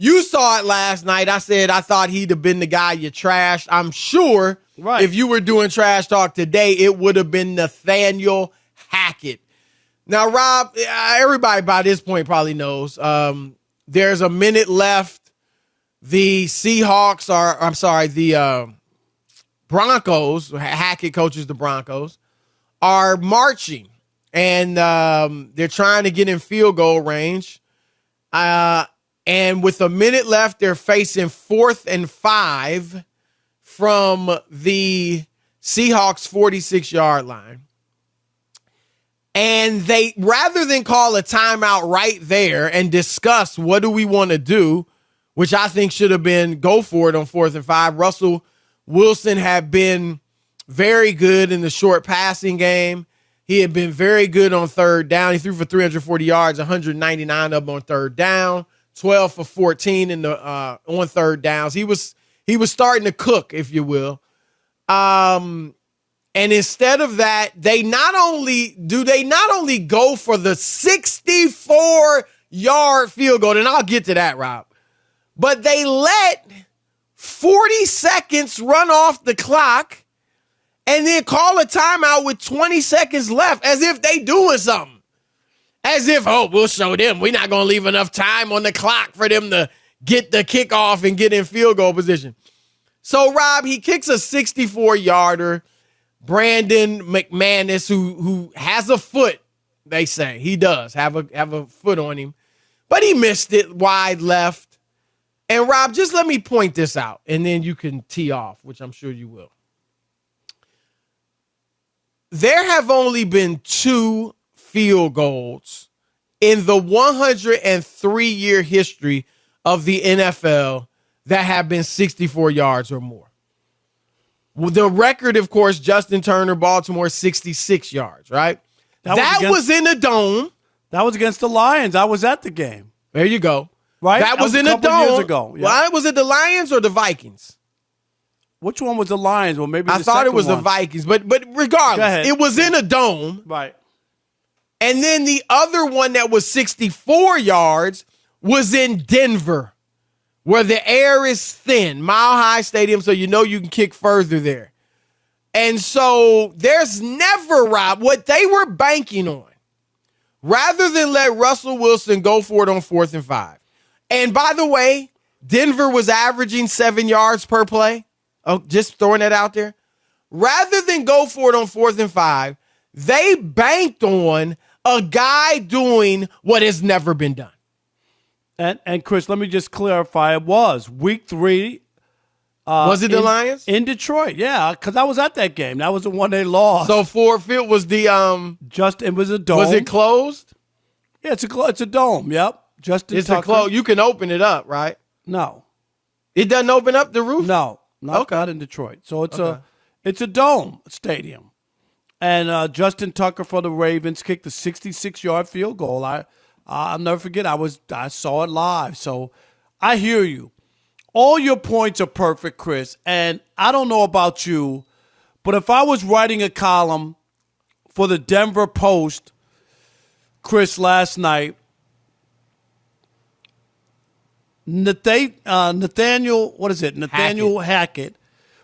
You saw it last night. I said I thought he'd have been the guy you trashed. I'm sure if you were doing trash talk today, it would have been Nathaniel Hackett. Now, Rob, everybody by this point probably knows there's a minute left. The Broncos, Hackett coaches the Broncos, are marching, and they're trying to get in field goal range. And with a minute left, they're facing 4th and 5 from the Seahawks 46-yard line. And they, rather than call a timeout right there and discuss what do we want to do, which I think should have been go for it on 4th and 5, Russell Wilson had been very good in the short passing game. He had been very good on third down. He threw for 340 yards, 199 of them on third down, 12 for 14 in the on third downs. He was starting to cook, if you will. And instead of that, they not only go for the 64-yard field goal, and I'll get to that, Rob, but they let 40 seconds run off the clock and then call a timeout with 20 seconds left as if they doing something. As if, we'll show them. We're not going to leave enough time on the clock for them to get the kickoff and get in field goal position. So, Rob, he kicks a 64-yarder. Brandon McManus, who has a foot, they say. He does have a foot on him. But he missed it wide left. And, Rob, just let me point this out, and then you can tee off, which I'm sure you will. There have only been 2 field goals in the 103-year history of the NFL that have been 64 yards or more. The record, of course, Justin Turner, Baltimore, 66 yards, right? That was in a dome. That was against the Lions. I was at the game. There you go. Right? That was in a dome. Years ago. Yeah. Well, was it the Lions or the Vikings? Which one was the Lions? Well, maybe I thought it was the Vikings, but regardless, it was in a dome. Right. And then the other one that was 64 yards was in Denver, where the air is thin, Mile High Stadium, so you know you can kick further there. And so there's never, Rob, what they were banking on, rather than let Russell Wilson go for it on 4th and 5. And by the way, Denver was averaging 7 yards per play. Oh, just throwing that out there. Rather than go for it on 4th and 5, they banked on a guy doing what has never been done. And Chris, let me just clarify. It was week 3. Was it the Lions? In Detroit, yeah, because I was at that game. That was the one they lost. So Ford Field was the it was a dome. Was it closed? Yeah, it's a dome. Yep. It's a close. You can open it up, right? No. It doesn't open up the roof? No. Not in Detroit. So it's a dome stadium. And Justin Tucker for the Ravens kicked a 66-yard field goal. I'll never forget. I saw it live. So I hear you. All your points are perfect, Chris. And I don't know about you, but if I was writing a column for the Denver Post, Chris, last night, Nathaniel, what is it? Nathaniel Hackett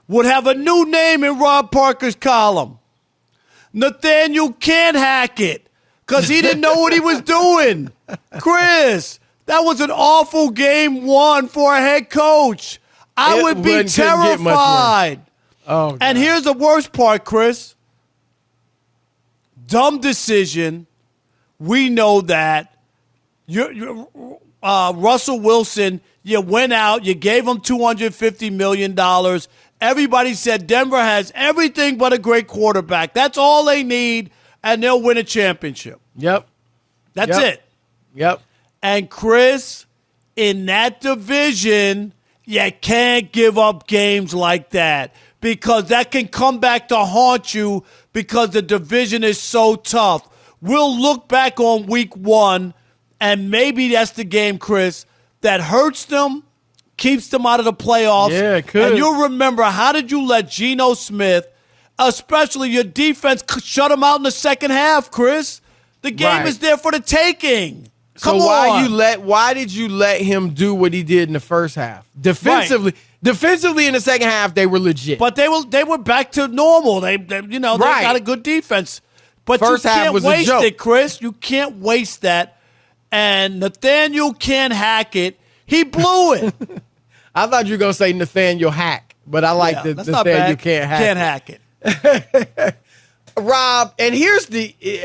would have a new name in Rob Parker's column. Nathaniel Can't Hackett, because he didn't know what he was doing. Chris, that was an awful game 1 for a head coach. I would be terrified. Oh, God. And here's the worst part, Chris. Dumb decision. We know that. Russell Wilson, you went out, you gave him $250 million. Everybody said Denver has everything but a great quarterback. That's all they need, and they'll win a championship. Yep. That's it. Yep. And, Chris, in that division, you can't give up games like that because that can come back to haunt you because the division is so tough. We'll look back on week 1, and maybe that's the game, Chris, that hurts them, keeps them out of the playoffs. Yeah, it could. And you'll remember, how did you let Geno Smith, especially your defense, shut him out in the second half, Chris? The game is there for the taking. So why did you let him do what he did in the first half? Defensively in the second half, they were legit. But they were back to normal. They got a good defense. But first you half can't was a waste joke. it, Chris. You can't waste that. And Nathaniel can't hack it. He blew it. I thought you were going to say Nathaniel Hack, but I like the Nathaniel can't hack it. Rob, and here's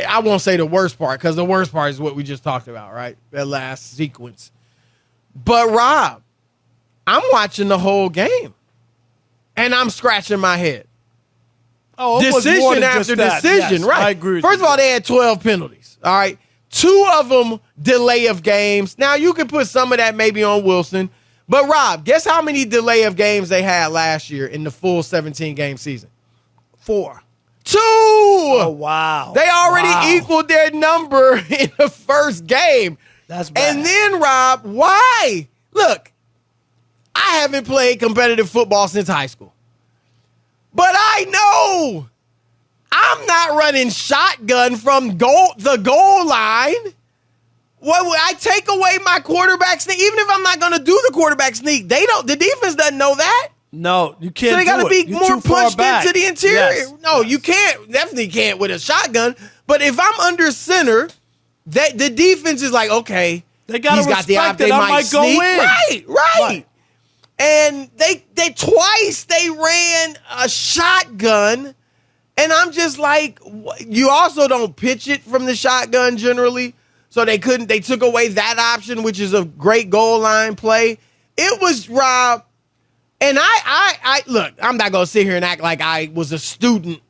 I won't say the worst part, because the worst part is what we just talked about, right? That last sequence. But Rob, I'm watching the whole game, and I'm scratching my head. Oh, decision after decision, yes, right? I agree with First you. of all, they had 12 penalties, all right? 2 of them delay of games. Now, you can put some of that maybe on Wilson. But, Rob, guess how many delay of games they had last year in the full 17-game season? 4. 2! Oh, wow. They already equaled their number in the first game. That's bad. And then, Rob, why? Look, I haven't played competitive football since high school. But I know I'm not running shotgun from the goal line. Well, I take away my quarterback sneak. Even if I'm not going to do the quarterback sneak, the defense doesn't know that. No, you can't. So they got to be more punched into the interior. Yes. No, you can't. Definitely can't with a shotgun. But if I'm under center, the defense is like, okay, they got he's got the op. They might go sneak. in. Right. And they twice they ran a shotgun, and I'm just like, you also don't pitch it from the shotgun generally, so they took away that option, which is a great goal line play. It was Rob, and I look, I'm not gonna sit here and act like I was a student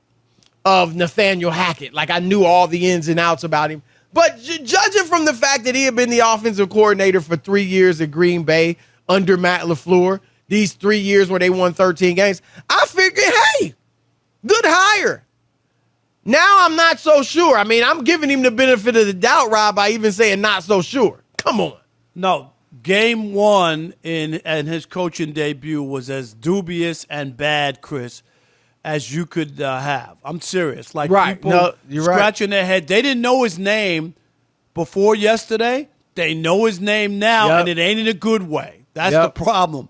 of Nathaniel Hackett, like I knew all the ins and outs about him. But judging from the fact that he had been the offensive coordinator for 3 years at Green Bay under Matt LaFleur, these 3 years where they won 13 games, I figured, hey, good hire. Now I'm not so sure. I mean, I'm giving him the benefit of the doubt, Rob, by even saying not so sure. Come on. No, game 1 in his coaching debut was as dubious and bad, Chris, as you could have. I'm serious. Like, people scratching their head. They didn't know his name before yesterday. They know his name now, and it ain't in a good way. That's the problem.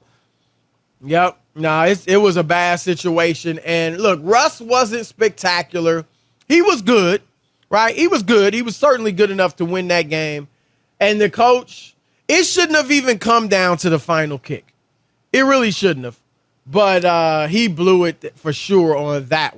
Yep. No, it was a bad situation. And look, Russ wasn't spectacular. He was good, right? He was good. He was certainly good enough to win that game. And the coach, it shouldn't have even come down to the final kick. It really shouldn't have. But he blew it for sure on that one.